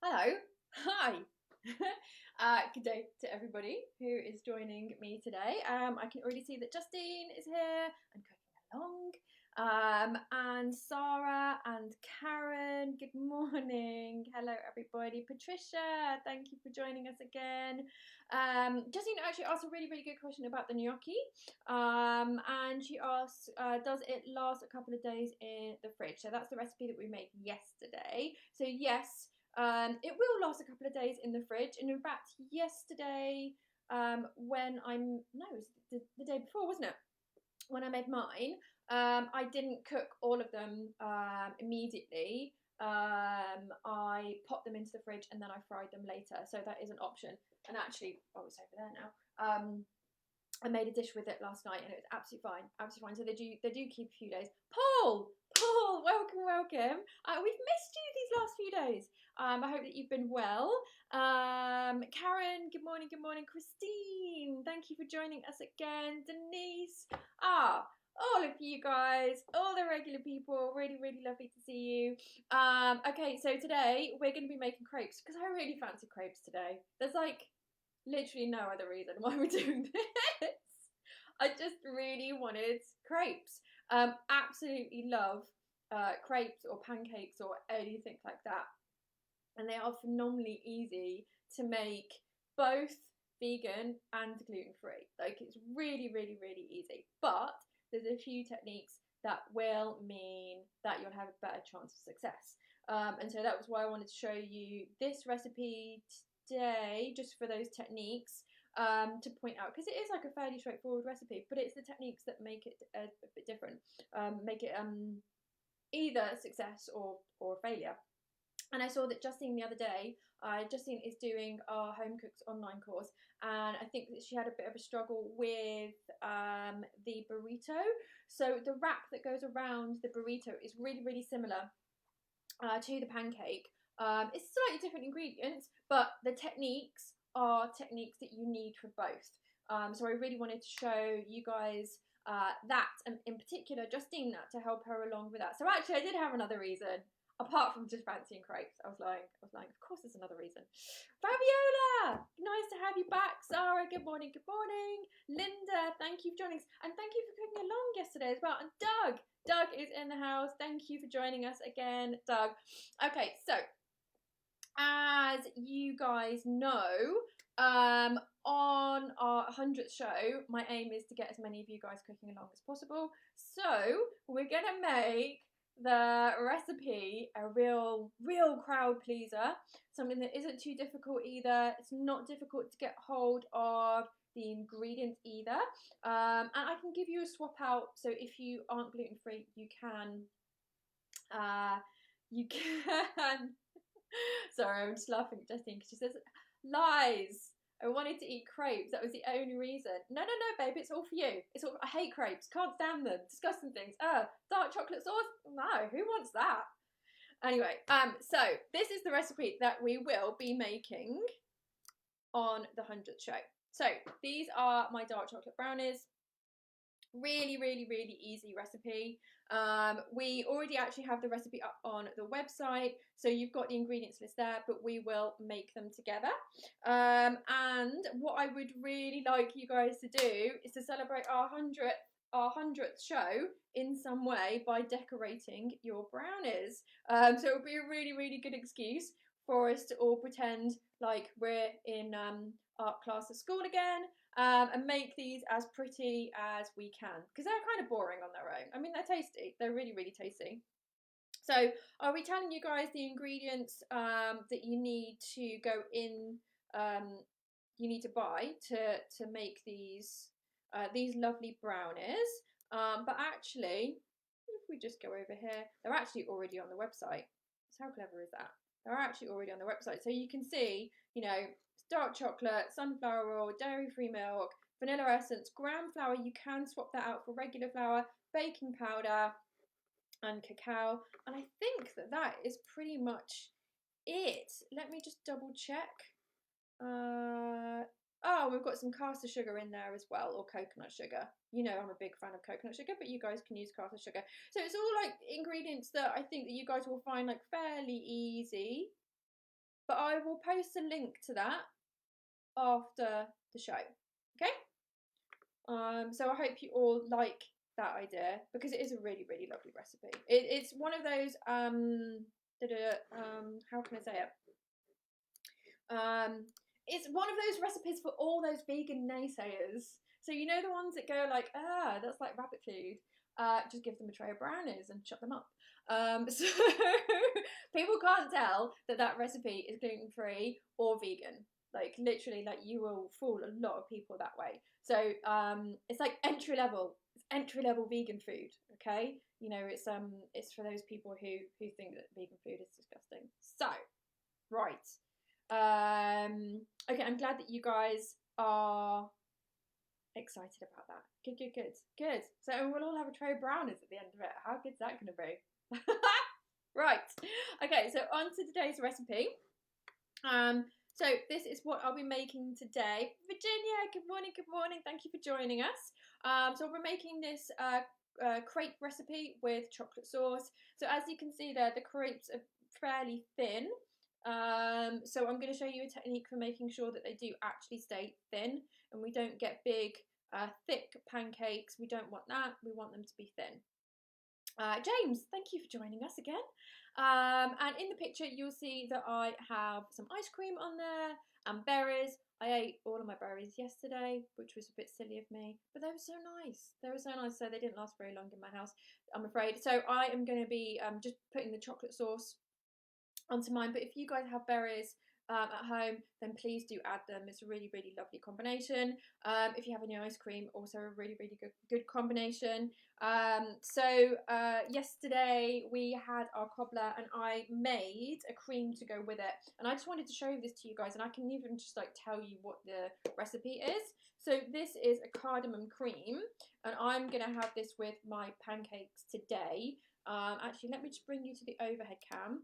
Hello, hi. Good day to everybody who is joining me today. I can already see that Justine is here and cooking along. And Sarah and Karen, good morning. Hello, everybody. Patricia, thank you for joining us again. Justine actually asked a really good question about the gnocchi. And she asked, does it last a couple of days in the fridge? So that's the recipe that we made yesterday. So, yes. It will last a couple of days in the fridge, and in fact, yesterday, when no, it was the day before, wasn't it? When I made mine, I didn't cook all of them immediately. I popped them into the fridge and then I fried them later, so that is an option. And actually, oh, it's over there now. I made a dish with it last night and it was absolutely fine, absolutely fine. So they do keep a few days. Paul, welcome. We've missed you these last few days. I hope that you've been well. Karen, good morning. Christine, thank you for joining us again. Denise, all of you guys, all the regular people, really lovely to see you. Okay, so today we're going to be making crepes because I really fancy crepes today. There's like literally no other reason why we're doing this. I just really wanted crepes. Absolutely love crepes or pancakes or anything like that. And they are phenomenally easy to make, both vegan and gluten free. Like, it's really easy. But there's a few techniques that will mean that you'll have a better chance of success. And so that was why I wanted to show you this recipe today, just for those techniques, to point out, because it is like a fairly straightforward recipe, but it's the techniques that make it a bit different, make it either a success or a failure. And I saw that Justine the other day, Justine is doing our Home Cooks online course, and I think that she had a bit of a struggle with the burrito. So the wrap that goes around the burrito is really similar to the pancake. It's slightly different ingredients, but the techniques are techniques that you need for both. So I really wanted to show you guys that, and in particular Justine, that to help her along with that. So actually I did have another reason. Apart from just fancying crepes, I was lying. Of course, there's another reason. Fabiola, nice to have you back. Sarah, good morning. Linda, thank you for joining us, and thank you for cooking along yesterday as well. And Doug is in the house. Thank you for joining us again, Doug. Okay, so as you guys know, on our 100th show, my aim is to get as many of you guys cooking along as possible. So we're gonna make the recipe a real crowd pleaser, something that isn't too difficult either. It's not difficult to get hold of the ingredients either, and I can give you a swap out, so if you aren't gluten free, you can sorry, I'm just laughing at Justine because she says lies. I wanted to eat crepes. That was the only reason. No, babe. It's all for you. It's all. I hate crepes. Can't stand them. Disgusting things. Dark chocolate sauce. No, who wants that? Anyway, so this is the recipe that we will be making on the 100th show. So these are my dark chocolate brownies. Really easy recipe. We already actually have the recipe up on the website, so you've got the ingredients list there, but we will make them together. And what I would really like you guys to do is to celebrate our 100th show in some way by decorating your brownies. So it would be a really good excuse for us to all pretend like we're in art class at school again, and make these as pretty as we can, because they're kind of boring on their own. I mean, they're tasty. They're really tasty. So I'll be telling you guys the ingredients that you need to go in, you need to buy to make these lovely brownies. But actually, if we just go over here, they're actually already on the website. So how clever is that? They're actually already on the website, so you can see, you know, dark chocolate, sunflower oil, dairy-free milk, vanilla essence, graham flour. You can swap that out for regular flour, baking powder, and cacao. And I think that is pretty much it. Let me just double check. Oh, we've got some caster sugar in there as well, or coconut sugar. You know, I'm a big fan of coconut sugar, but you guys can use caster sugar. So it's all like ingredients that I think that you guys will find like fairly easy, but I will post a link to that after the show. Okay. So I hope you all like that idea, because it is a really, really lovely recipe. It's one of those how can I say it? It's one of those recipes for all those vegan naysayers. So you know, the ones that go like, that's like rabbit food. Just give them a tray of brownies and shut them up. So people can't tell that recipe is gluten-free or vegan. Like literally, like you will fool a lot of people that way. So it's like entry level. It's entry level vegan food. Okay, you know, it's for those people who think that vegan food is disgusting. So right. Okay, I'm glad that you guys are excited about that. Good. So we'll all have a tray of brownies at the end of it. How good's that going to be? Right. Okay, so on to today's recipe. So this is what I'll be making today. Virginia, good morning. Thank you for joining us. So we're making this crepe recipe with chocolate sauce. So as you can see there, the crepes are fairly thin. So I'm going to show you a technique for making sure that they do actually stay thin and we don't get big, thick pancakes. We don't want that. We want them to be thin. James, thank you for joining us again. And in the picture, you'll see that I have some ice cream on there and berries. I ate all of my berries yesterday, which was a bit silly of me, but they were so nice. So they didn't last very long in my house, I'm afraid. So I am going to be just putting the chocolate sauce onto mine, but if you guys have berries at home, then please do add them. It's a really, really lovely combination. If you have any ice cream, also a really, really good combination. So yesterday we had our cobbler and I made a cream to go with it, and I just wanted to show this to you guys, and I can even just like tell you what the recipe is. So this is a cardamom cream, and I'm gonna have this with my pancakes today. Actually, let me just bring you to the overhead cam,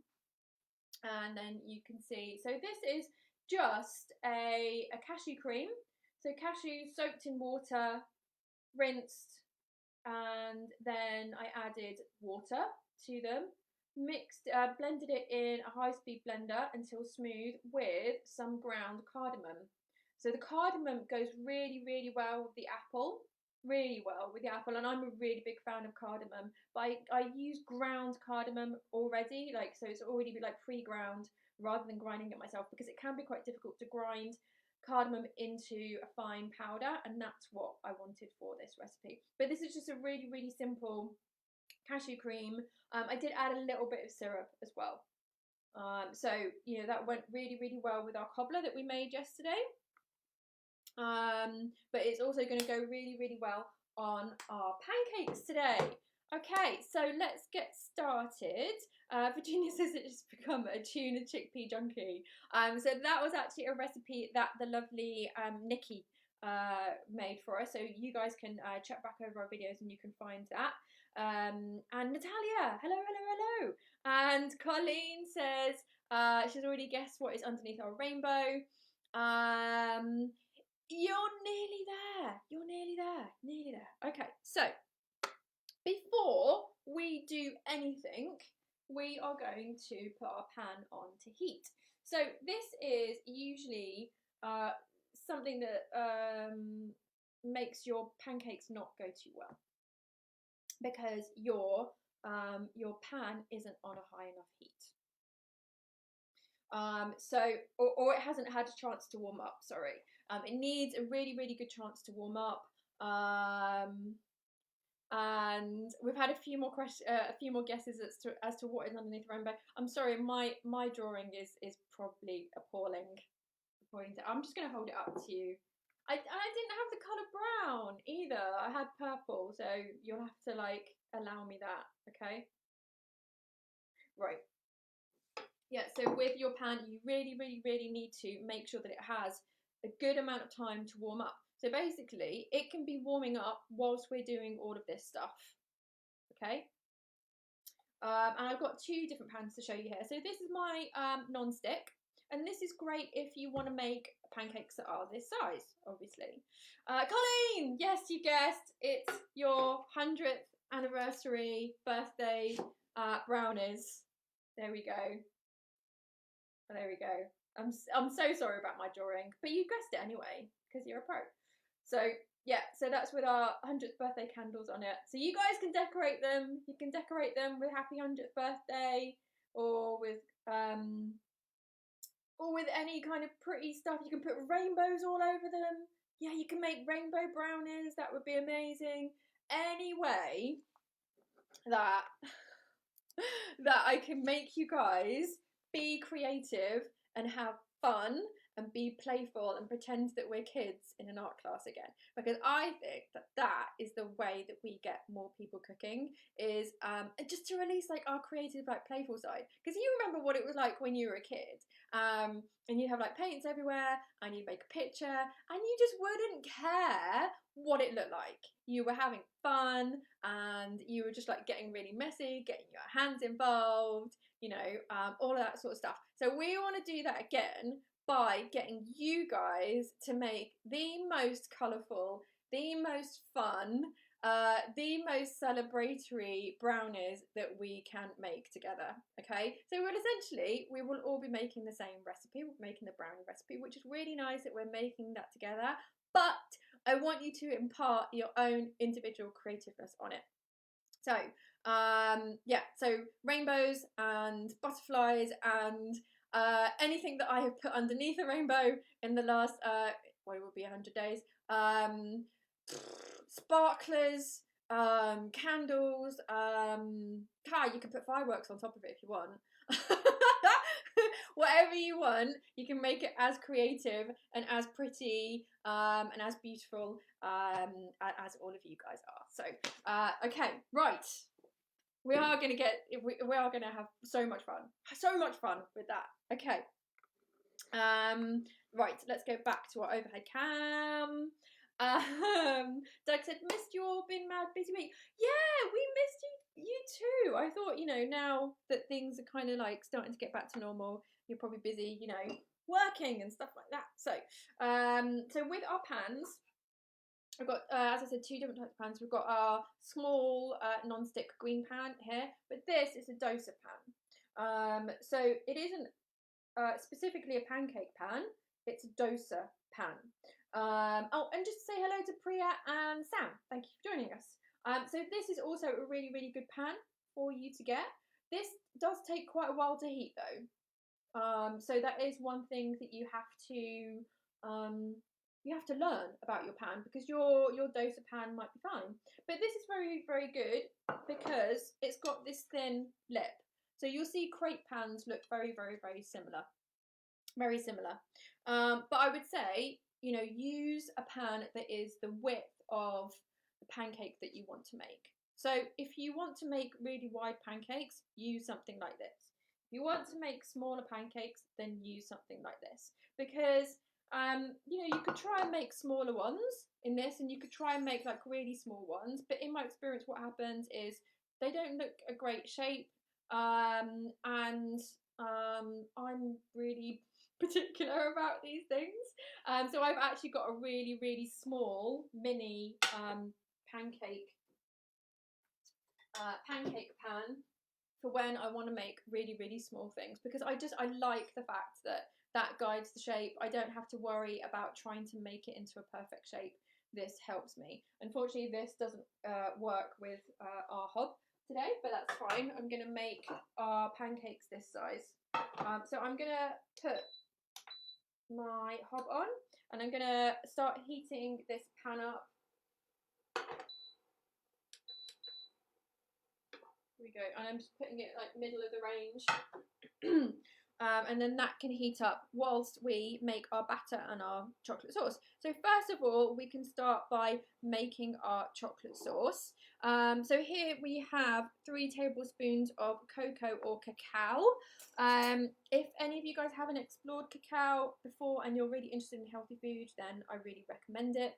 and then you can see. So this is just a cashew cream. So cashews soaked in water, rinsed, and then I added water to them, blended it in a high-speed blender until smooth with some ground cardamom. So the cardamom goes really, really well with the apple. And I'm a really big fan of cardamom, but I use ground cardamom already, like, so it's already like pre-ground rather than grinding it myself, because it can be quite difficult to grind cardamom into a fine powder, and that's what I wanted for this recipe. But this is just a really, really simple cashew cream. I did add a little bit of syrup as well. So you know, that went really, really well with our cobbler that we made yesterday. But it's also going to go really, really well on our pancakes today. Okay, so let's get started. Virginia says it's become a tuna chickpea junkie. So that was actually a recipe that the lovely Nikki made for us. So you guys can check back over our videos and you can find that. And Natalia, hello. And Colleen says she's already guessed what is underneath our rainbow. You're nearly there. Okay, so before we do anything, we are going to put our pan on to heat. So this is usually something that makes your pancakes not go too well, because your pan isn't on a high enough heat. Or it hasn't had a chance to warm up, sorry. It needs a really, really good chance to warm up. And we've had a few more guesses as to what is underneath the rainbow. I'm sorry, my drawing is probably appalling. I'm just going to hold it up to you. I didn't have the colour brown either. I had purple, so you'll have to like allow me that, okay? Right. Yeah, so with your pan, you really, really, really need to make sure that it has a good amount of time to warm up. So basically, it can be warming up whilst we're doing all of this stuff, okay? And I've got two different pans to show you here. So this is my non-stick, and this is great if you want to make pancakes that are this size, obviously. Colleen, yes, you guessed, it's your 100th anniversary birthday brownies. There we go. I'm so sorry about my drawing, but you guessed it anyway because you're a pro. So yeah, so that's with our 100th birthday candles on it. So you guys can decorate them. You can decorate them with happy 100th birthday, or with any kind of pretty stuff. You can put rainbows all over them. Yeah, you can make rainbow brownies. That would be amazing. Any way that I can make you guys be creative and have fun and be playful and pretend that we're kids in an art class again, because I think that is the way that we get more people cooking, is just to release like our creative, like playful side. Because you remember what it was like when you were a kid, and you have like paints everywhere and you make a picture and you just wouldn't care what it looked like. You were having fun and you were just like getting really messy, getting your hands involved, you know, all of that sort of stuff. So we want to do that again by getting you guys to make the most colourful, the most fun, the most celebratory brownies that we can make together. Okay, so we will all be making the same recipe. We're making the brownie recipe, which is really nice that we're making that together, but I want you to impart your own individual creativeness on it. So yeah, so rainbows and butterflies and anything that I have put underneath a rainbow in the last what it will be 100 days, sparklers, candles, you can put fireworks on top of it if you want. Whatever you want, you can make it as creative and as pretty and as beautiful as all of you guys are. So okay, right, we are going to have so much fun with that. Okay, right, let's go back to our overhead cam. Doug said, missed your been mad busy week. Yeah, we missed you too. I thought, you know, now that things are kind of like starting to get back to normal, you're probably busy, you know, working and stuff like that. So so with our pans, we've got, as I said, two different types of pans. We've got our small non-stick green pan here, but this is a dosa pan. So it isn't specifically a pancake pan, it's a dosa pan. Oh, and just to say hello to Priya and Sam. Thank you for joining us. So this is also a really, really good pan for you to get. This does take quite a while to heat though. So that is one thing that you have to learn about your pan, because your dosa pan might be fine. But this is very, very good because it's got this thin lip. So you'll see crepe pans look very, very, very similar. Very similar. But I would say, you know, use a pan that is the width of the pancake that you want to make. So if you want to make really wide pancakes, use something like this. If you want to make smaller pancakes, then use something like this. Because, you know, you could try and make smaller ones in this, and you could try and make like really small ones. But in my experience, what happens is they don't look a great shape. And I'm really particular about these things. So I've actually got a really, really small mini pancake pan for when I want to make really, really small things, because I like the fact that guides the shape. I don't have to worry about trying to make it into a perfect shape. This helps me. Unfortunately, this doesn't work with our hob today, but that's fine. I'm going to make our pancakes this size. So I'm going to put my hob on, and I'm going to start heating this pan up. Here we go, and I'm just putting it like middle of the range. And then that can heat up whilst we make our batter and our chocolate sauce. So first of all, we can start by making our chocolate sauce. So here we have 3 tablespoons of cocoa or cacao. If any of you guys haven't explored cacao before and you're really interested in healthy food, then I really recommend it.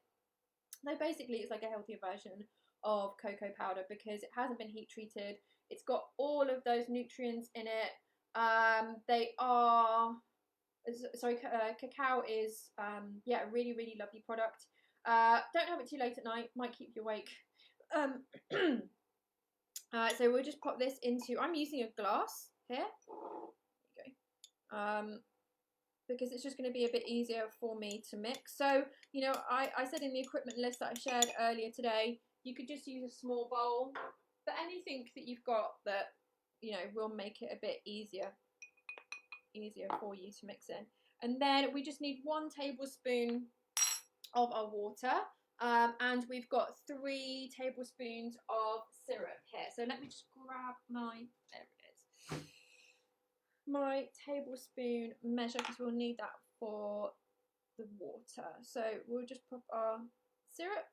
So basically it's like a healthier version of cocoa powder because it hasn't been heat treated. It's got all of those nutrients in it. Cacao is yeah, a really, really lovely product. Don't have it too late at night, might keep you awake. So we'll just pop this into, I'm using a glass here. There you go. because it's just going to be a bit easier for me to mix. So, you know, I said in the equipment list that I shared earlier today, you could just use a small bowl, but anything that you've got that, you know, will make it a bit easier for you to mix in. And then we just need 1 tablespoon of our water, and we've got 3 tablespoons of syrup here. So let me just grab my, there it is, my tablespoon measure, because we'll need that for the water. So we'll just put our syrup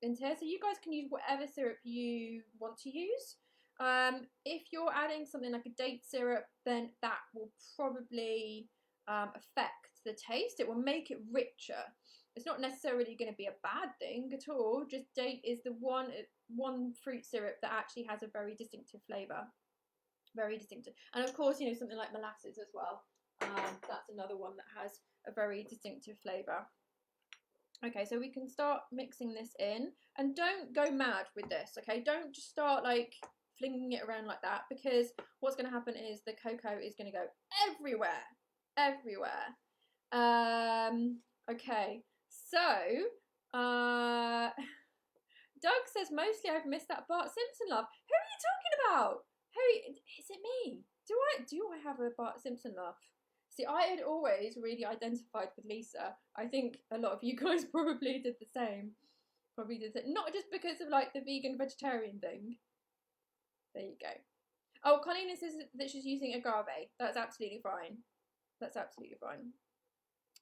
into here. So you guys can use whatever syrup you want to use. If you're adding something like a date syrup, then that will probably affect the taste. It will make it richer. It's not necessarily going to be a bad thing at all. Just date is the one fruit syrup that actually has a very distinctive flavour. Very distinctive. And of course, you know, something like molasses as well. That's another one that has a very distinctive flavour. Okay, so we can start mixing this in. And don't go mad with this, okay? Don't just start like flinging it around like that, because what's going to happen is the cocoa is going to go everywhere. Everywhere. Okay, so Doug says mostly I've missed that Bart Simpson laugh. Who are you talking about? Who is it? Me? Do I have a Bart Simpson laugh? See, I had always really identified with Lisa. I think a lot of you guys probably did the same. Probably did it, not just because of like the vegan vegetarian thing. There you go. Oh, Colleen says that she's using agave. That's absolutely fine. That's absolutely fine.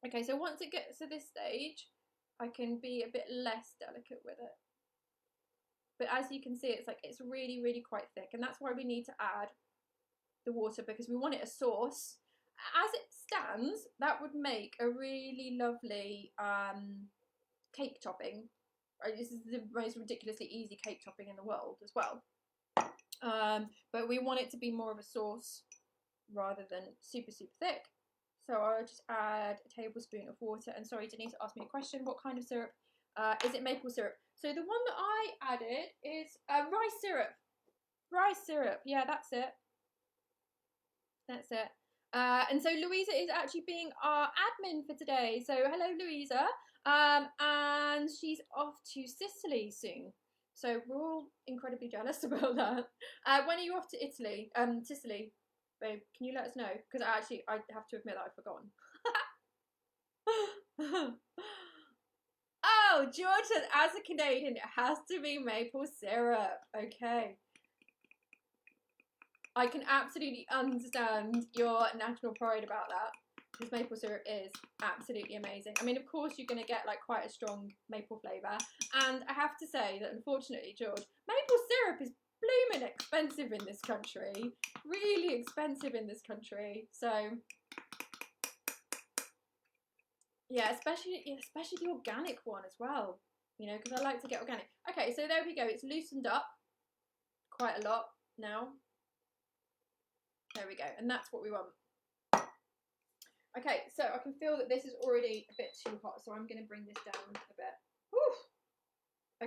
Okay, so once it gets to this stage, I can be a bit less delicate with it. But as you can see, it's like it's really, really quite thick, and that's why we need to add the water, because we want it a sauce. As it stands, that would make a really lovely cake topping. This is the most ridiculously easy cake topping in the world as well. But we want it to be more of a sauce rather than super, super thick. So I'll just add a tablespoon of water. And sorry, Denise asked me a question. What kind of syrup? Is it maple syrup? So the one that I added is rice syrup. Rice syrup. Yeah, that's it. That's it. And so Louisa is actually being our admin for today. So hello, Louisa. And she's off to Sicily soon. So we're all incredibly jealous about that. When are you off to Italy? Sicily, babe, can you let us know? Because I have to admit that I've forgotten. Oh, George says, as a Canadian, it has to be maple syrup. Okay. I can absolutely understand your national pride about that, because maple syrup is absolutely amazing. I mean, of course, you're going to get like quite a strong maple flavour. And I have to say that, unfortunately, George, maple syrup is blooming expensive in this country. Really expensive in this country. So, yeah, especially the organic one as well. You know, because I like to get organic. Okay, so there we go. It's loosened up quite a lot now. There we go. And that's what we want. Okay, so I can feel that this is already a bit too hot, so I'm going to bring this down a bit. Whew.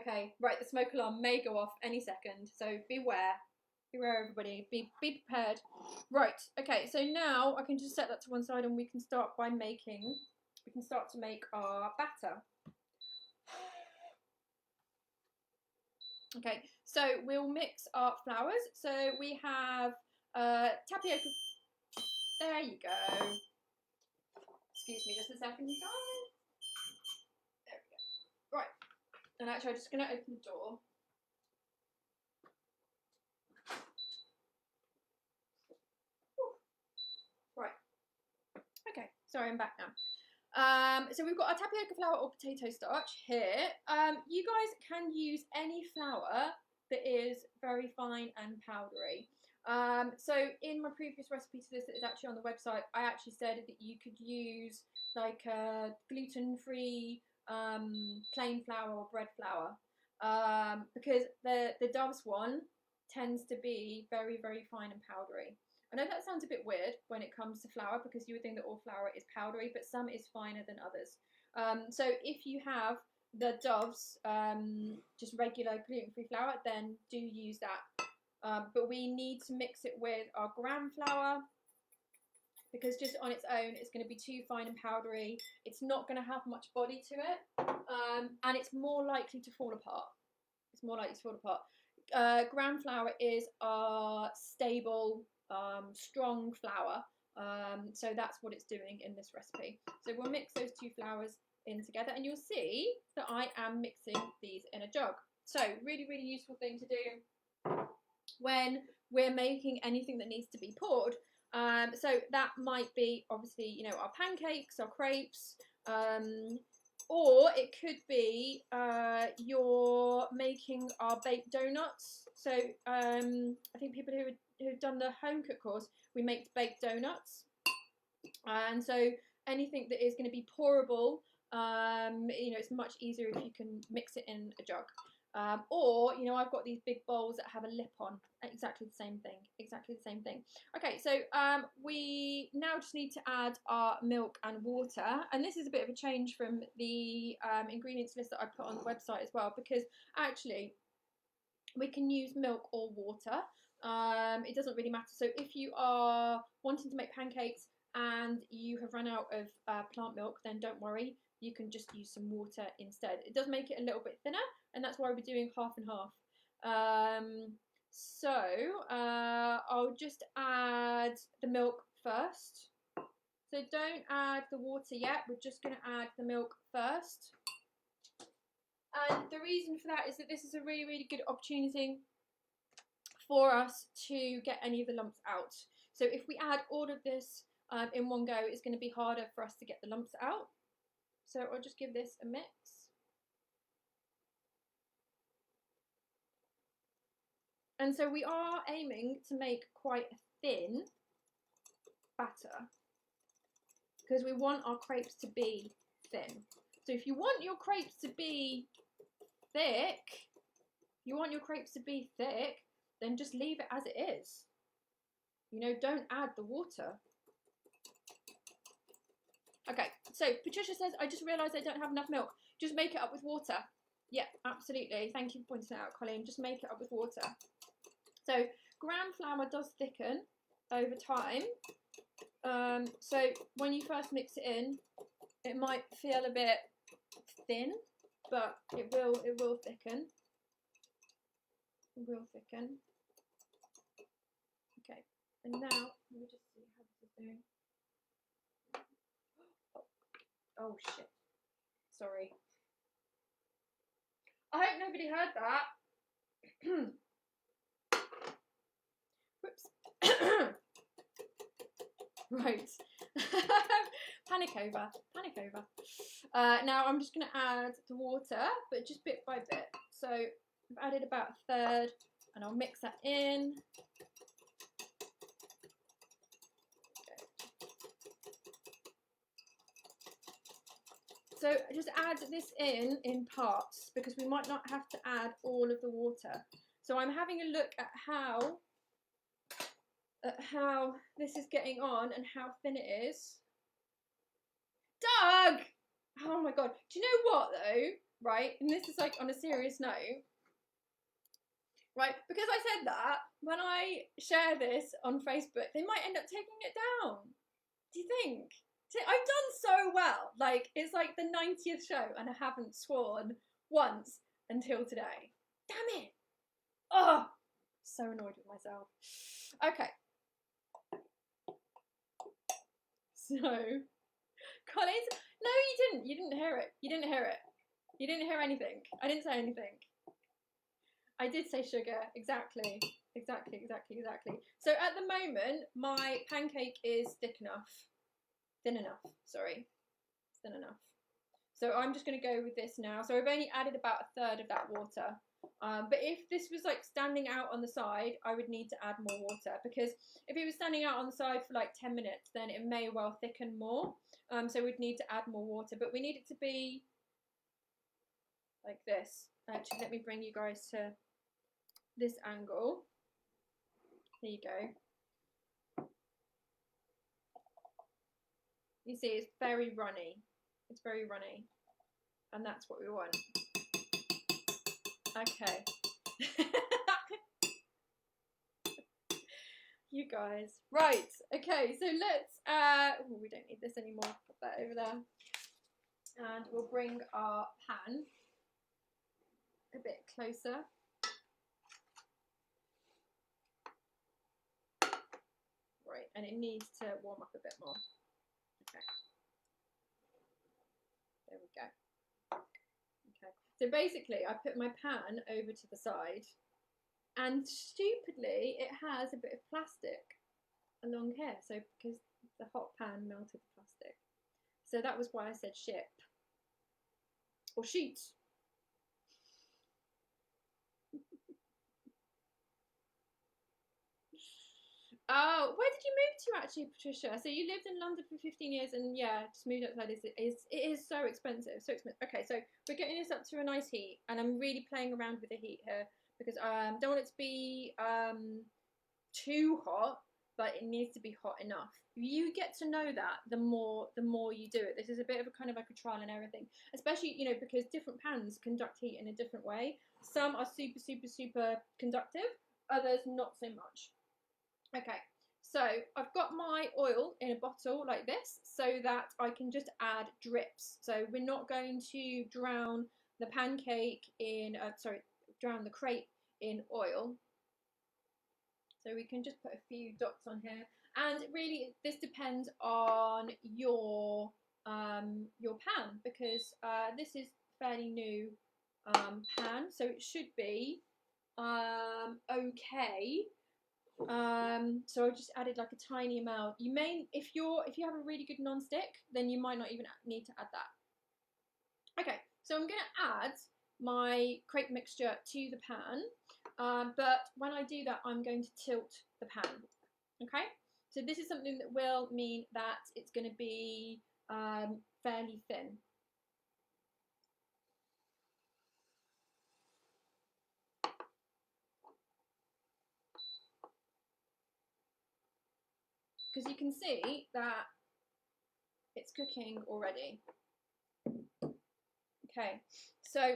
Okay, right, the smoke alarm may go off any second, so beware. Beware, everybody. Be prepared. Right, okay, so now I can just set that to one side and we can start to make our batter. Okay, so we'll mix our flours. So we have tapioca. There you go. Excuse me just a second, you guys. There we go. Right. And actually, I'm just going to open the door. Right. Okay. Sorry, I'm back now. So we've got our tapioca flour or potato starch here. You guys can use any flour that is very fine and powdery. So in my previous recipe to this that is actually on the website, I actually said that you could use like a gluten-free plain flour or bread flour, because the Dove's one tends to be very, very fine and powdery. I know that sounds a bit weird when it comes to flour, because you would think that all flour is powdery, but some is finer than others. So if you have the Dove's just regular gluten-free flour, then do use that. But we need to mix it with our gram flour because just on its own it's going to be too fine and powdery. It's not going to have much body to it, and it's more likely to fall apart. It's more likely to fall apart. Gram flour is our stable, strong flour, so that's what it's doing in this recipe. So we'll mix those two flours in together, and you'll see that I am mixing these in a jug. So really, really useful thing to do when we're making anything that needs to be poured. So that might be obviously, you know, our pancakes, our crepes, or it could be you're making our baked donuts. So I think people who've done the home cook course, we make baked donuts, and so anything that is going to be pourable, you know, it's much easier if you can mix it in a jug. Or, you know, I've got these big bowls that have a lip on. Exactly the same thing. Exactly the same thing. Okay, so we now just need to add our milk and water. And this is a bit of a change from the ingredients list that I put on the website as well, because actually we can use milk or water. It doesn't really matter. So if you are wanting to make pancakes and you have run out of plant milk, then don't worry. You can just use some water instead. It does make it a little bit thinner, and that's why we're doing half and half. So I'll just add the milk first. So don't add the water yet. We're just going to add the milk first. And the reason for that is that this is a really, really good opportunity for us to get any of the lumps out. So if we add all of this in one go, it's going to be harder for us to get the lumps out. So I'll just give this a mix. And so we are aiming to make quite a thin batter because we want our crepes to be thin. So if you want your crepes to be thick, then just leave it as it is. You know, don't add the water. Okay, so Patricia says, I just realised I don't have enough milk. Just make it up with water. Yeah, absolutely. Thank you for pointing that out, Colleen. Just make it up with water. So gram flour does thicken over time. So when you first mix it in, it might feel a bit thin, but it will thicken. It will thicken. Okay, and now let me just see how this is doing. Oh shit. Sorry. I hope nobody heard that. Whoops. Right. Panic over. Now I'm just going to add the water, but just bit by bit. So I've added about a third, and I'll mix that in. So just add this in parts, because we might not have to add all of the water. So I'm having a look at how this is getting on and how thin it is. Doug! Oh my god. Do you know what though? Right? And this is like on a serious note. Right? Because I said that, when I share this on Facebook, they might end up taking it down. Do you think? I've done so well. Like, it's like the 90th show and I haven't sworn once until today. Damn it. Oh, so annoyed with myself. Okay. So, Collins, no, you didn't. You didn't hear it. You didn't hear it. You didn't hear anything. I didn't say anything. I did say sugar. Exactly. So at the moment, my pancake is thin enough, sorry, thin enough. So I'm just going to go with this now. So I've only added about a third of that water. But if this was like standing out on the side, I would need to add more water, because if it was standing out on the side for like 10 minutes, then it may well thicken more. So we'd need to add more water, but we need it to be like this. Actually, let me bring you guys to this angle. There you go. You see, it's very runny. It's very runny. And that's what we want. Okay. You guys. Right, okay, so let's, oh, we don't need this anymore. Put that over there. And we'll bring our pan a bit closer. Right, and it needs to warm up a bit more. Okay. There we go. Okay, so basically I put my pan over to the side, and stupidly it has a bit of plastic along here, so because the hot pan melted the plastic. So that was why I said ship or sheet. Oh, where did you move to actually, Patricia? So you lived in London for 15 years and yeah, just moved outside. It is so expensive, so expensive. Okay, so we're getting this up to a nice heat, and I'm really playing around with the heat here because I don't want it to be too hot, but it needs to be hot enough. You get to know that the more you do it. This is a bit of a kind of like a trial and error thing, especially, you know, because different pans conduct heat in a different way. Some are super, super, super conductive, others not so much. Okay, so I've got my oil in a bottle like this so that I can just add drips. So we're not going to drown the pancake in, drown the crepe in oil. So we can just put a few dots on here. And really, this depends on your pan, because this is fairly new pan, so it should be okay. So I just added like a tiny amount. You may, if you have a really good non-stick, then you might not even need to add that. Okay, so I'm gonna add my crepe mixture to the pan, but when I do that, I'm going to tilt the pan. Okay, so this is something that will mean that it's going to be fairly thin. Because you can see that it's cooking already. Okay, so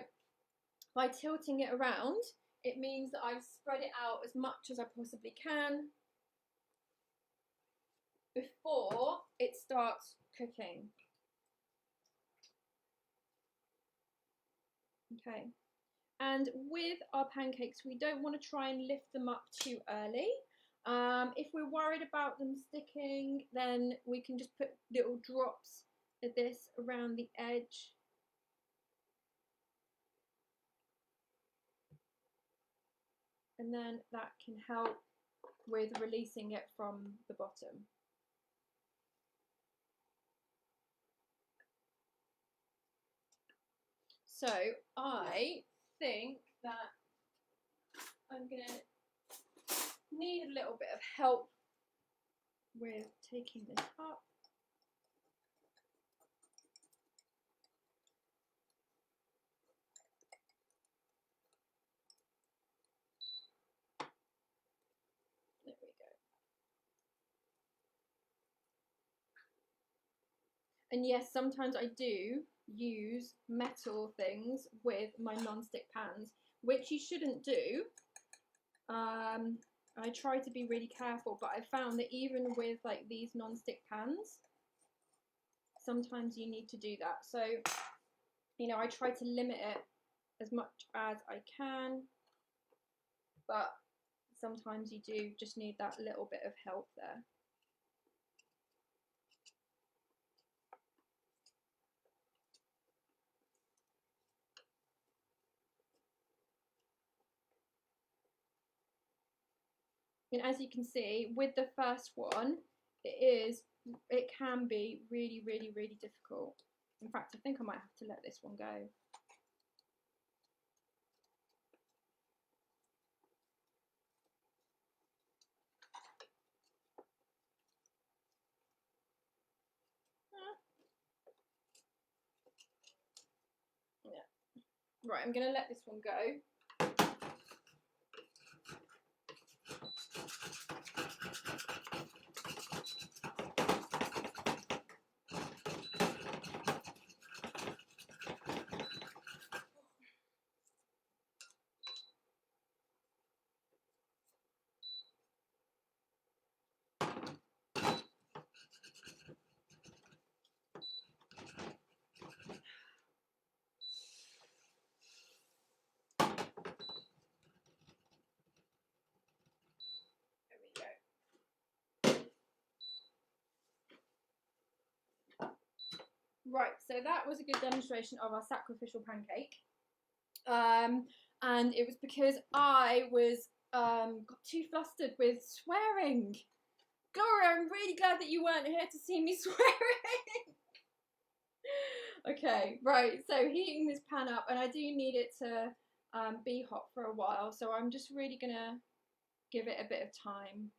by tilting it around, it means that I've spread it out as much as I possibly can before it starts cooking. Okay, and with our pancakes, we don't want to try and lift them up too early. If we're worried about them sticking, then we can just put little drops of this around the edge. And then that can help with releasing it from the bottom. So I think that I'm going to need a little bit of help with taking this up. There we go. And yes, sometimes I do use metal things with my non-stick pans, which you shouldn't do. I try to be really careful, but I found that even with like these non-stick pans, sometimes you need to do that. So, you know, I try to limit it as much as I can, but sometimes you do just need that little bit of help there. And as you can see, with the first one, it can be really, really, really difficult. In fact, I think I might have to let this one go. Yeah. Right, I'm going to let this one go. Right, so that was a good demonstration of our sacrificial pancake. And it was because I was got too flustered with swearing. Gloria, I'm really glad that you weren't here to see me swearing. Okay, right, so heating this pan up, and I do need it to be hot for a while, so I'm just really gonna give it a bit of time.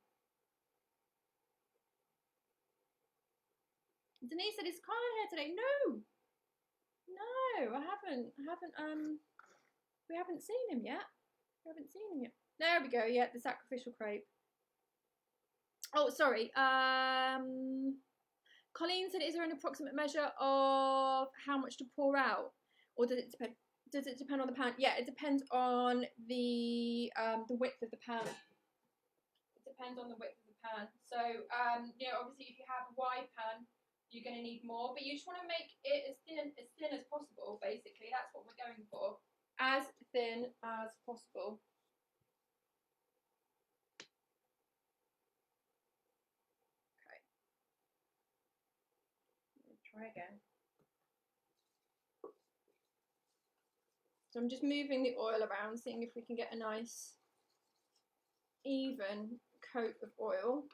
Denise said, "Is Kyle here today?" No, I haven't. We haven't seen him yet. There we go. Yeah, the sacrificial crepe. Oh, sorry. Colleen said, "Is there an approximate measure of how much to pour out, or does it depend? Does it depend on the pan?" Yeah, it depends on the width of the pan. It depends on the width of the pan. So you know, obviously, if you have a wide pan, you're going to need more, but you just want to make it as thin as possible. Basically, that's what we're going for, as thin as possible. Okay, try again. So I'm just moving the oil around, seeing if we can get a nice even coat of oil.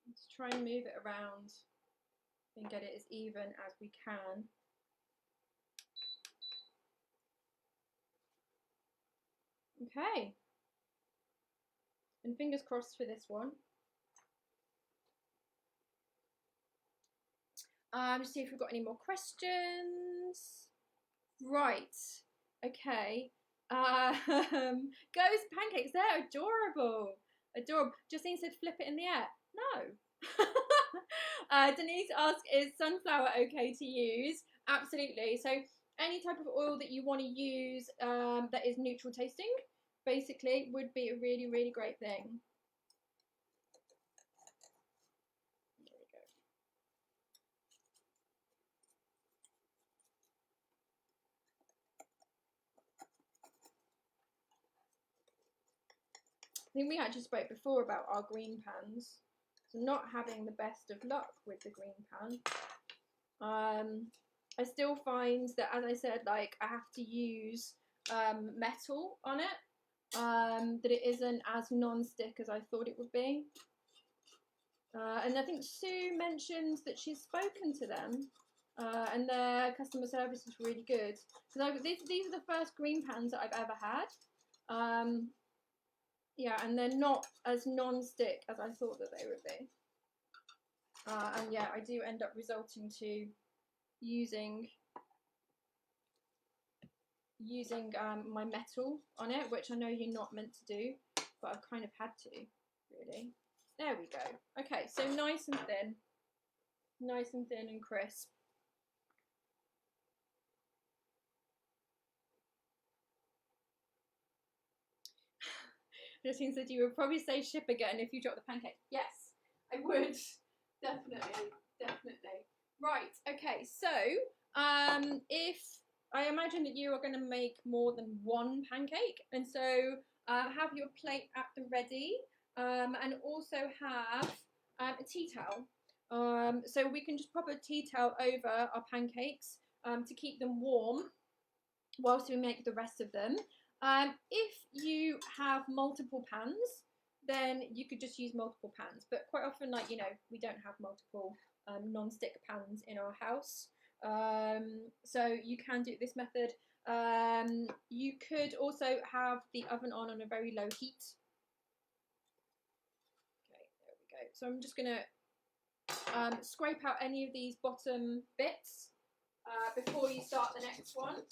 Let's try and move it around and get it as even as we can. Okay, and fingers crossed for this one. Just see if we've got any more questions. Right, okay. Ghost pancakes, they're adorable. Adorable. Justine said flip it in the air. No. Denise asked, is sunflower okay to use? Absolutely. So any type of oil that you want to use that is neutral tasting, basically, would be a really, really great thing. There we go. I think we actually spoke before about our green pans. So not having the best of luck with the green pan. I still find that, as I said, like I have to use metal on it, that it isn't as non-stick as I thought it would be. And I think Sue mentioned that she's spoken to them and their customer service is really good. Because these are the first green pans that I've ever had. Yeah, and they're not as non-stick as I thought that they would be. And yeah, I do end up resorting to using my metal on it, which I know you're not meant to do, but I've kind of had to, really. There we go. Okay, so nice and thin and crisp. Justine said you would probably say ship again if you drop the pancake. Yes, I would. Definitely. Right, okay, so if I imagine that you are going to make more than one pancake, and so have your plate at the ready, and also have a tea towel. So we can just pop a tea towel over our pancakes to keep them warm whilst we make the rest of them. If you have multiple pans, then you could just use multiple pans. But quite often, like, you know, we don't have multiple non-stick pans in our house. So you can do this method. You could also have the oven on a very low heat. Okay, there we go. So I'm just going to scrape out any of these bottom bits before you start the next one.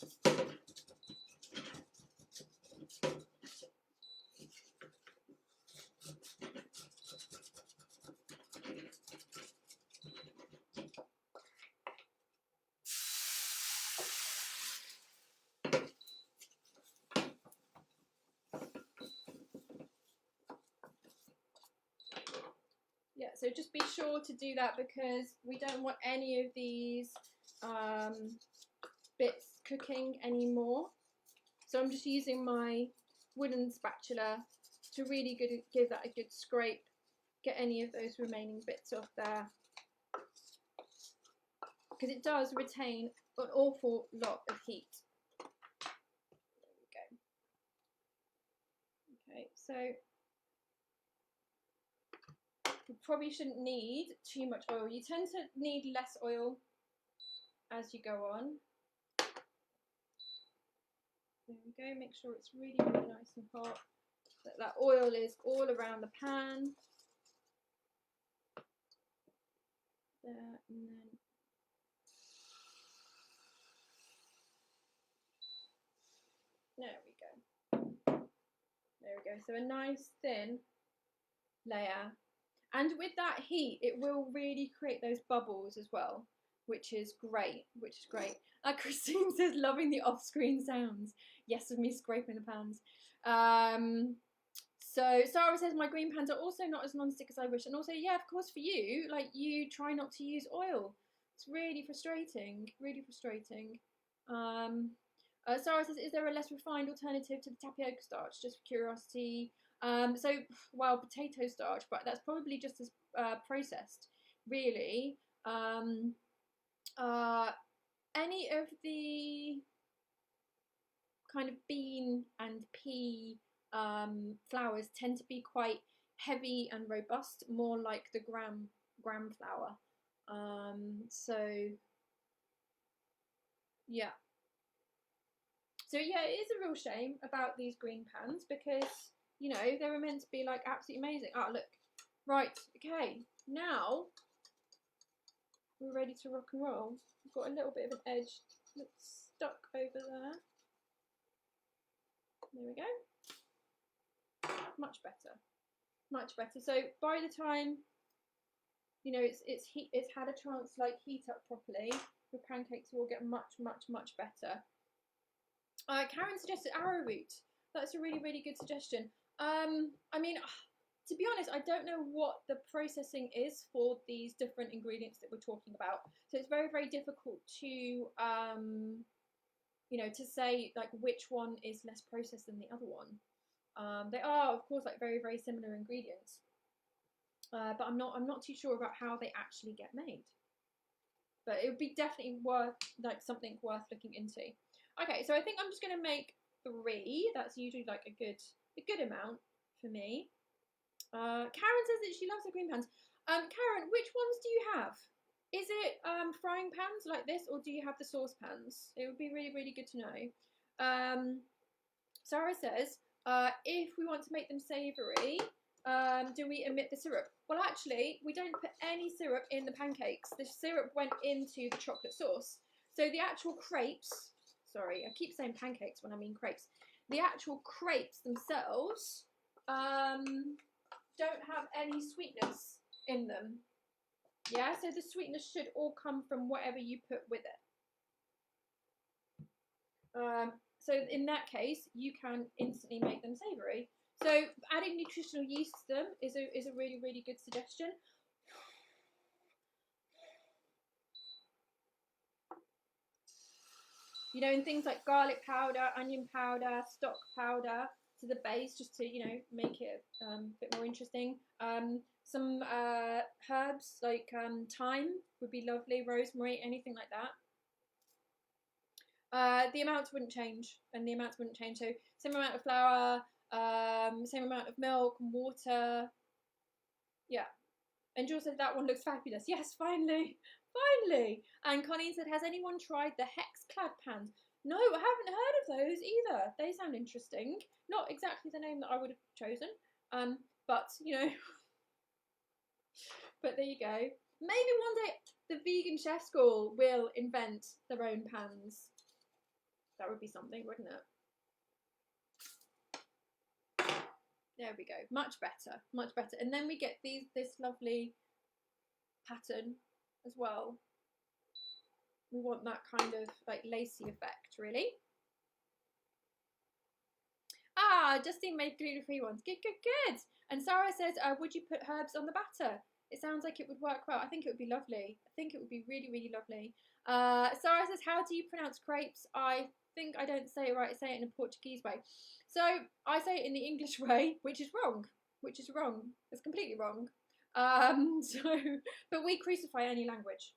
So just be sure to do that because we don't want any of these bits cooking anymore. So I'm just using my wooden spatula to really give that a good scrape, get any of those remaining bits off there, because it does retain an awful lot of heat. There we go. Okay, so you probably shouldn't need too much oil. You tend to need less oil as you go on. There we go, make sure it's really, really nice and hot. That oil is all around the pan. There, and then there we go. There we go. So a nice thin layer. And with that heat, it will really create those bubbles as well, which is great, Christine says, loving the off-screen sounds. Yes, of me scraping the pans. So Sarah says, my green pans are also not as non-stick as I wish. And also, yeah, of course, for you, like, you try not to use oil. It's really frustrating, really frustrating. Sarah says, is there a less refined alternative to the tapioca starch? Just for curiosity. So, well, potato starch, but that's probably just as processed, really. Any of the kind of bean and pea flours tend to be quite heavy and robust, more like the gram flour. So yeah. So yeah, it is a real shame about these green pans because, you know, they were meant to be like absolutely amazing. Oh, look. Right, okay. Now we're ready to rock and roll. We've got a little bit of an edge that's stuck over there. There we go. Much better. Much better. So by the time, you know, it's had a chance to like heat up properly, your pancakes will get much better. Karen suggested arrowroot. That's a really, really good suggestion. I mean, to be honest, I don't know what the processing is for these different ingredients that we're talking about. So it's very, very difficult to, you know, to say like which one is less processed than the other one. They are, of course, like very, very similar ingredients. But I'm not too sure about how they actually get made. But it would be definitely worth, like, something worth looking into. Okay, so I think I'm just going to make 3. That's usually like a good amount for me. Karen says that she loves the green pans. Karen, which ones do you have? Is it frying pans like this, or do you have the saucepans? It would be really, really good to know. Sarah says, if we want to make them savoury, do we omit the syrup? Well, actually, we don't put any syrup in the pancakes. The syrup went into the chocolate sauce. So the actual crepes, sorry, I keep saying pancakes when I mean crepes. The actual crepes themselves don't have any sweetness in them. Yeah, so the sweetness should all come from whatever you put with it. So in that case, you can instantly make them savoury. So adding nutritional yeast to them is a really, really good suggestion. You know, and things like garlic powder, onion powder, stock powder to the base, just to, you know, make it a bit more interesting. Some herbs like thyme would be lovely, rosemary, anything like that. The amounts wouldn't change, and the amounts wouldn't change. So same amount of flour, same amount of milk and water. Yeah. And Jules said that one looks fabulous. Yes, finally. Finally. And Colleen said, has anyone tried the hex clad pans? No, I haven't heard of those either. They sound interesting. Not exactly the name that I would have chosen. But, you know, but there you go. Maybe one day the vegan chef school will invent their own pans. That would be something, wouldn't it? There we go. Much better. Much better. And then we get this lovely pattern as well. We want that kind of like lacy effect, really. Ah, Justine made gluten-free ones. Good, good, good. And Sarah says, would you put herbs on the batter? It sounds like it would work well. I think it would be lovely. I think it would be really, really lovely. Sarah says, how do you pronounce crepes? I think I don't say it right. I say it in a Portuguese way. So I say it in the English way, which is wrong. Which is wrong. It's completely wrong. But we crucify any language,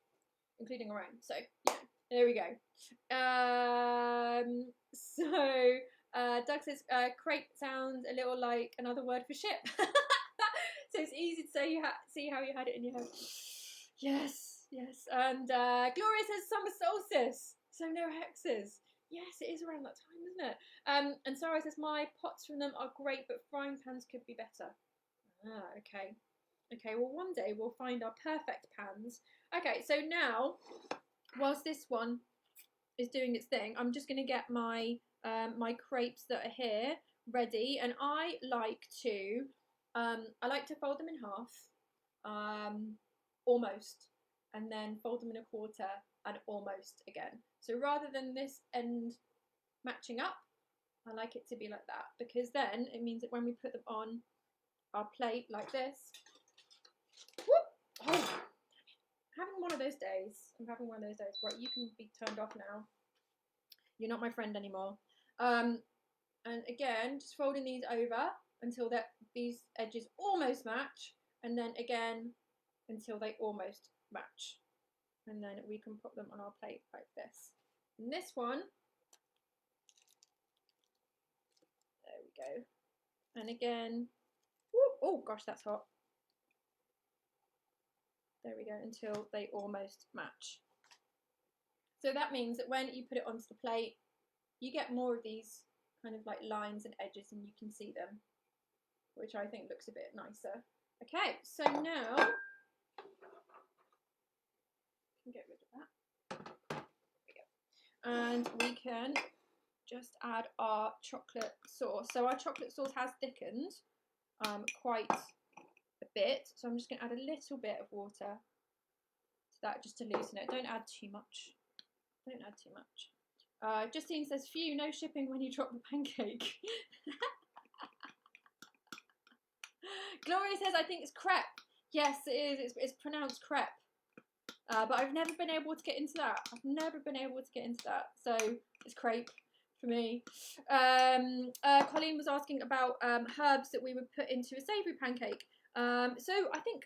including our own. So yeah, there we go. Doug says crepe sounds a little like another word for ship. So it's easy to say see how you had it in your head. Yes, yes. And Gloria says summer solstice, so no hexes. Yes, it is around that time, isn't it? And Sarah says my pots from them are great, but frying pans could be better. Ah, okay. Okay, well one day we'll find our perfect pans. Okay, so now, whilst this one is doing its thing, I'm just going to get my my crepes that are here ready, and I like to fold them in half, almost, and then fold them in a quarter and almost again. So rather than this end matching up, I like it to be like that, because then it means that when we put them on our plate like this, whoop, oh, I'm having one of those days. I'm having one of those days. Right, you can be turned off now. You're not my friend anymore. And again, just folding these over until these edges almost match, and then again until they almost match, and then we can put them on our plate like this. And this one, there we go. And again, whoop, oh gosh, that's hot. There we go, until they almost match. So that means that when you put it onto the plate, you get more of these kind of like lines and edges, and you can see them, which I think looks a bit nicer. Okay, so now can get rid of that. There we go. And we can just add our chocolate sauce. So our chocolate sauce has thickened quite a bit, so I'm just going to add a little bit of water to that just to loosen it. Don't add too much. Don't add too much. Justine says, phew, no shipping when you drop the pancake. Gloria says, I think it's crepe. Yes, it is. It's pronounced crepe. But I've never been able to get into that. I've never been able to get into that. So it's crepe for me. Colleen was asking about herbs that we would put into a savoury pancake. So I think,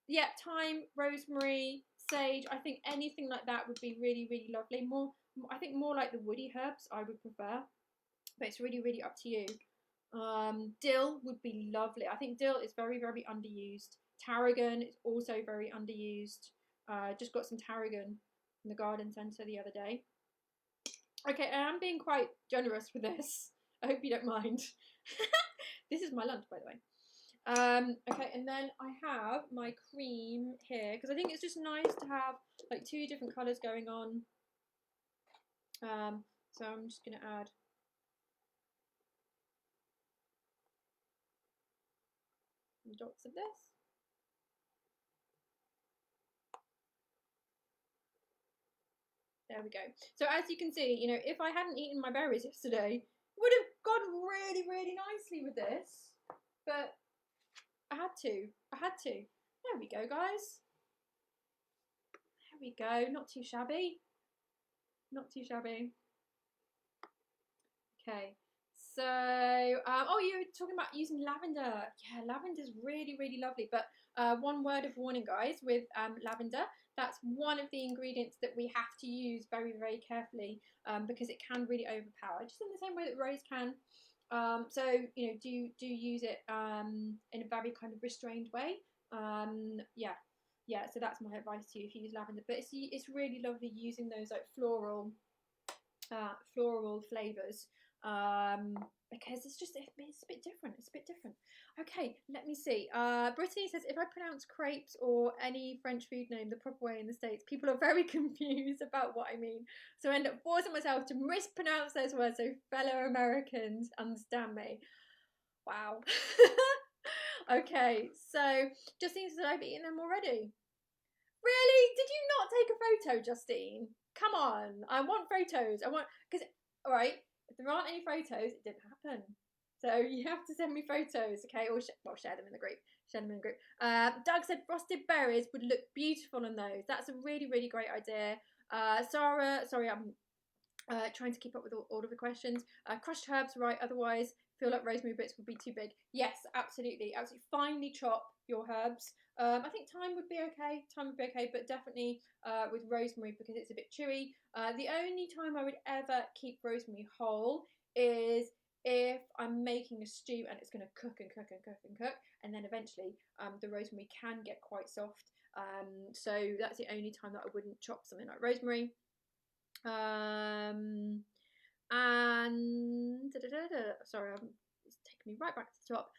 yeah, thyme, rosemary, sage. I think anything like that would be really, really lovely. I think more like the woody herbs I would prefer. But it's really, really up to you. Dill would be lovely. I think dill is very, very underused. Tarragon is also very underused. Just got some tarragon in the garden centre the other day. Okay, I'm being quite generous with this. I hope you don't mind. This is my lunch, by the way. Okay, and then I have my cream here, because I think it's just nice to have like two different colours going on. So I'm just going to add some dots of this. There we go. So as you can see, you know, if I hadn't eaten my berries yesterday, it would have gone really, really nicely with this. But I had to. There we go, guys. There we go. Not too shabby. Not too shabby. Okay. So, oh, you were talking about using lavender. Yeah, lavender is really, really lovely. But one word of warning, guys, with lavender, that's one of the ingredients that we have to use very, very carefully because it can really overpower, just in the same way that rose can. So, you know, do use it in a very kind of restrained way. Yeah. So that's my advice to you if you use lavender. But it's really lovely using those like floral flavors. Because it's a bit different. It's a bit different. Okay, let me see. Brittany says, if I pronounce crepes or any French food name the proper way in the States, people are very confused about what I mean. So I end up forcing myself to mispronounce those words so fellow Americans understand me. Wow. Okay, so Justine says, I've eaten them already. Really? Did you not take a photo, Justine? Come on. I want photos. Because, all right, if there aren't any photos, it didn't happen. So you have to send me photos, okay? Or share them in the group. Share them in the group. Doug said frosted berries would look beautiful on those. That's a really, really great idea. Sarah, sorry, I'm trying to keep up with all of the questions. Crushed herbs, right? Otherwise, feel like rosemary bits would be too big. Yes, absolutely, absolutely. Finely chop your herbs. I think thyme would be okay. Thyme would be okay, but definitely with rosemary because it's a bit chewy. The only time I would ever keep rosemary whole is if I'm making a stew and it's going to cook and cook and cook and cook, and then eventually the rosemary can get quite soft. So that's the only time that I wouldn't chop something like rosemary. And sorry, it's taking me right back to the top.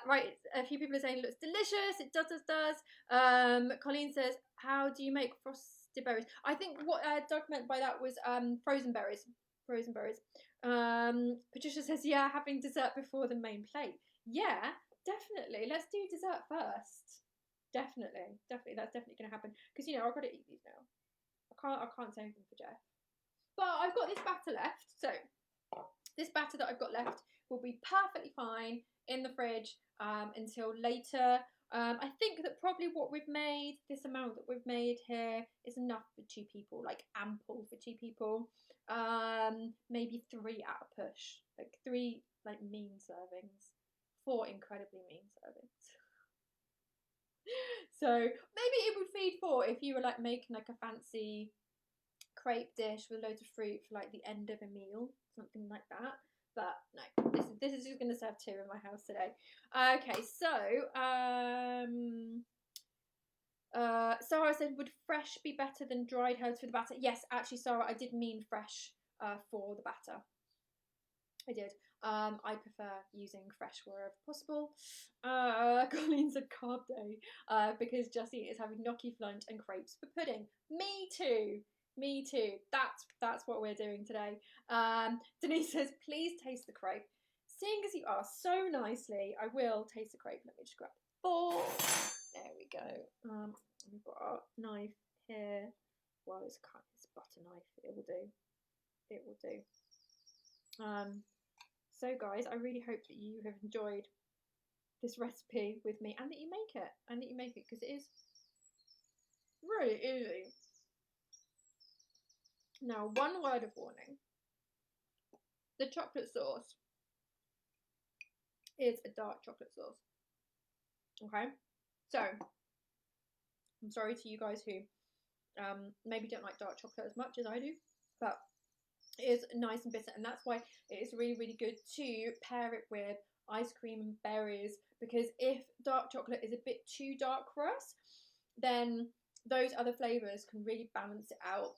Right, a few people are saying it looks delicious. It does. Colleen says, how do you make frosted berries? I think what Doug meant by that was frozen berries. Patricia says, yeah, having dessert before the main plate. Yeah, definitely. Let's do dessert first. Definitely. That's definitely going to happen because I've got to eat these now. I can't say anything for Jeff. But I've got this batter left, so this batter that I've got left will be perfectly fine in the fridge until later. I think that probably what we've made, this amount that we've made here, is enough for 2 people, like ample for 2 people. Maybe 3 at a push, like 3 like mean servings, 4 incredibly mean servings. So maybe it would feed 4 if you were like making like a fancy crepe dish with loads of fruit for like the end of a meal, something like that. But no, this is just going to serve 2 in my house today. Okay, so Sarah said, would fresh be better than dried herbs for the batter? Yes, actually, Sarah, I did mean fresh for the batter. I did. I prefer using fresh wherever possible. Colleen said carb day because Jessie is having gnocchi flunch and crepes for pudding. Me too. That's what we're doing today. Denise says, please taste the crepe. Seeing as you asked so nicely, I will taste the crepe. Let me just grab the fork. There we go. We've got our knife here. Well, it's butter knife. It will do. So guys, I really hope that you have enjoyed this recipe with me and that you make it because it is really easy. Now, one word of warning. The chocolate sauce is a dark chocolate sauce. Okay? So, I'm sorry to you guys who maybe don't like dark chocolate as much as I do, but it is nice and bitter, and that's why it is really, really good to pair it with ice cream and berries, because if dark chocolate is a bit too dark for us, then those other flavours can really balance it out.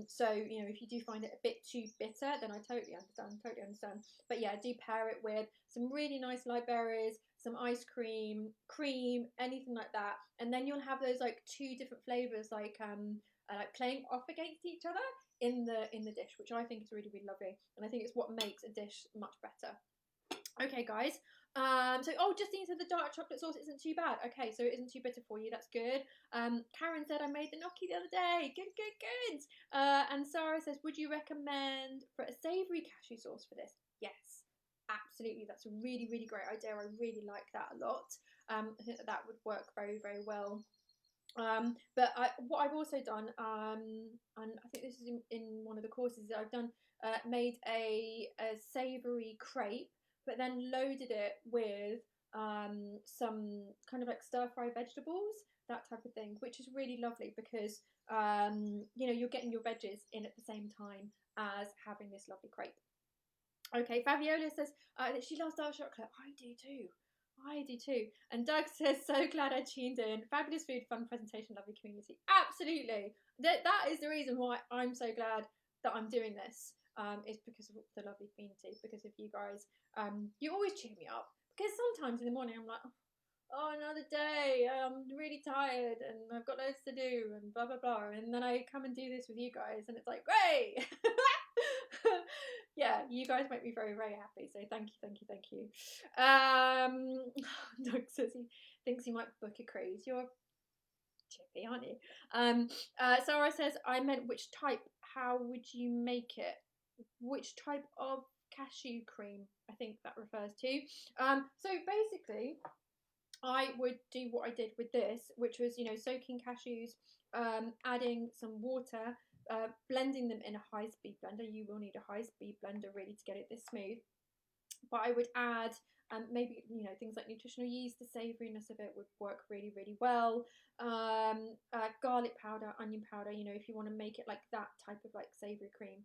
So if you do find it a bit too bitter, then I totally understand. But yeah, do pair it with some really nice light berries, some ice cream, anything like that, and then you'll have those like 2 different flavors like playing off against each other in the dish, which I think is really, really lovely, and I think it's what makes a dish much better. Okay, guys. Justine said the dark chocolate sauce isn't too bad. Okay, so it isn't too bitter for you. That's good. Karen said I made the gnocchi the other day. Good. And Sarah says, would you recommend for a savoury cashew sauce for this? Yes, absolutely. That's a really, really great idea. I really like that a lot. I think that would work very, very well. But what I've also done, and I think this is in one of the courses I've done, made a savoury crepe, but then loaded it with some kind of like stir-fry vegetables, that type of thing, which is really lovely because you're getting your veggies in at the same time as having this lovely crepe. Okay, Fabiola says that she loves dark chocolate. I do too. And Doug says, so glad I tuned in. Fabulous food, fun presentation, lovely community. Absolutely. That is the reason why I'm so glad that I'm doing this. Is because of the lovely community, because of you guys. You always cheer me up, because sometimes in the morning I'm like, oh, another day, I'm really tired and I've got loads to do and blah blah blah, and then I come and do this with you guys and it's like, great. Yeah, you guys make me very, very happy, so thank you. Doug says he thinks he might book a cruise. You're chippy, aren't you? Sarah says, I meant which type. How would you make it? Which type of cashew cream, I think that refers to. So basically, I would do what I did with this, which was, you know, soaking cashews, adding some water, blending them in a high-speed blender. You will need a high-speed blender really to get it this smooth. But I would add maybe, you know, things like nutritional yeast. The savouriness of it would work really, really well. Garlic powder, onion powder, you know, if you want to make it like that type of like savoury cream.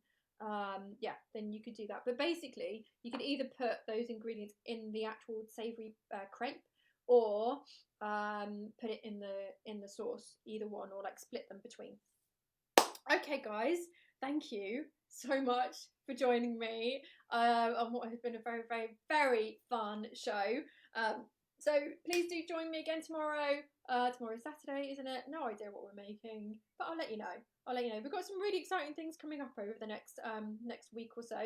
Yeah, then you could do that. But basically, you could either put those ingredients in the actual savoury crepe, or put it in the sauce, either one, or like split them between. Okay, guys, thank you so much for joining me on what has been a very, very, very fun show. So please do join me again tomorrow. Tomorrow's Saturday, isn't it? No idea what we're making, but I'll let you know. We've got some really exciting things coming up over the next week or so.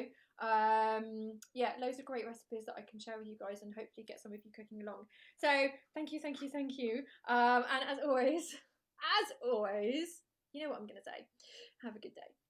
Yeah, loads of great recipes that I can share with you guys, and hopefully get some of you cooking along. So thank you. And as always, you know what I'm going to say. Have a good day.